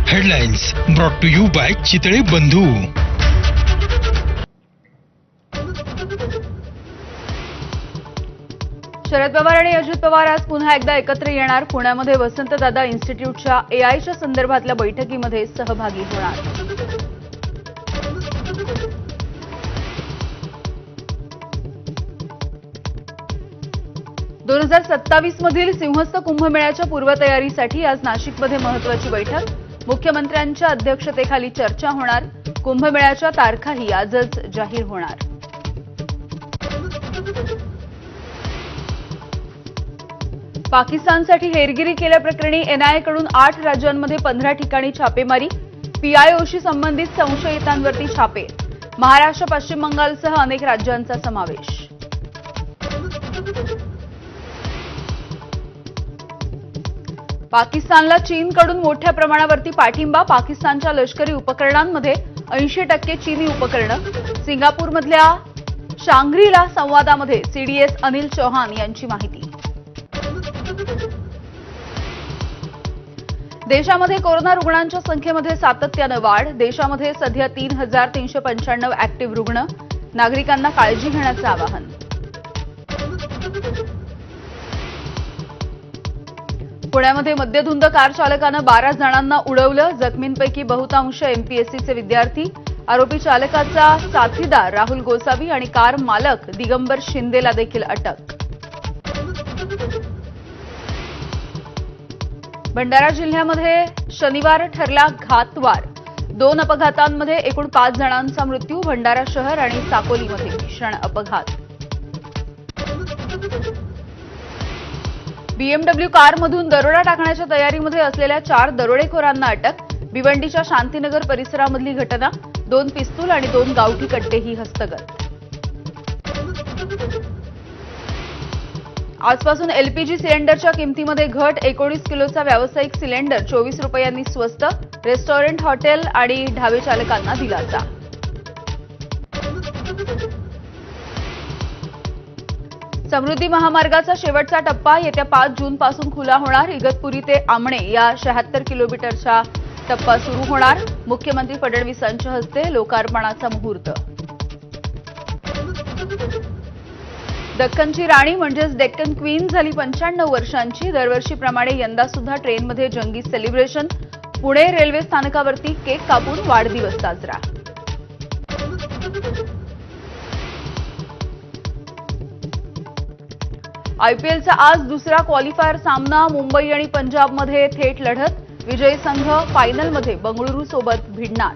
Headlines brought to you by Chitale Bandhu. Sharad Pawar आणि अजित पवार आज पुन्हा एकदा एकत्र येणार. पुण्यामध्ये वसंतदादा इन्स्टिट्यूटच्या एआयच्या संदर्भातल्या बैठकीमध्ये सहभागी होणार. दोन 2027 मधील सिंहस्थ कुंभमेळ्याच्या पूर्वतयारीसाठी आज नाशिकमध्ये महत्त्वाची बैठक. मुख्यमंत्र्यांच्या अध्यक्षतेखाली चर्चा होणार. कुंभमेळ्याच्या तारखाही आजच जाहीर होणार. पाकिस्तानसाठी हेरगिरी केल्याप्रकरणी एनआयएकडून 8 राज्यांमध्ये 15 ठिकाणी छापेमारी. पीआयओशी संबंधित संशयितांवरती छापे. महाराष्ट्र, पश्चिम बंगालसह अनेक राज्यांचा समावेश. पाकिस्तानला चीनकडून मोठ्या प्रमाणावरती पाठिंबा. पाकिस्तानच्या लष्करी उपकरणांमध्ये 80% चीनी उपकरणं. सिंगापूरमधल्या शांग्रीला संवादामध्ये सीडीएस अनिल चौहान यांची माहिती. देशामध्ये कोरोना रुग्णांच्या संख्येमध्ये सातत्यानं वाढ. देशामध्ये सध्या 3,395 ऍक्टिव्ह रुग्ण. नागरिकांना काळजी घेण्याचं आवाहन. पुण्यामध्ये मद्यधुंद कार चालकानं 12 जणांना उडवलं. जखमींपैकी बहुतांश एमपीएससीचे विद्यार्थी. आरोपी चालकाचा साथीदार राहुल गोसावी आणि कार मालक दिगंबर शिंदेला देखील अटक. भंडारा जिल्ह्यामध्ये शनिवार ठरला घातवार. 2 अपघातांमध्ये एकूण 5 जणांचा मृत्यू. भंडारा शहर आणि साकोलीमध्ये भीषण अपघात. बीएमडब्ल्यू कारमधून दरोडा टाकण्याच्या तयारीमध्ये असलेल्या 4 दरोडेखोरांना अटक. भिवंडीच्या शांतीनगर परिसरामधली घटना. 2 पिस्तूल आणि 2 गावठी कट्टेही हस्तगत. आजपासून एलपीजी सिलेंडरच्या किमतीमध्ये घट. 19 किलोचा व्यावसायिक सिलेंडर 24 रुपयांनी स्वस्त. रेस्टॉरंट, हॉटेल आणि ढाबे चालकांना दिलासा. समृद्धी महामार्गाचा शेवटचा टप्पा येत्या 5 जूनपासून खुला होणार. इगतपुरी ते आमणे या 76 किलोमीटरचा टप्पा सुरू होणार. मुख्यमंत्री फडणवीसांच्या हस्ते लोकार्पणाचा मुहूर्त. दक्कनची राणी म्हणजेच डेक्कन क्वीन झाली 95 वर्षांची. दरवर्षीप्रमाणे यंदा सुद्धा ट्रेनमध्ये जंगी सेलिब्रेशन. पुणे रेल्वे स्थानकावरती केक कापून वाढदिवस साजरा. आयपीएलचा आज दुसरा क्वालिफायर सामना. मुंबई आणि पंजाबमध्ये थेट लढत. विजयी संघ फायनलमध्ये बंगळुरू सोबत भिडणार.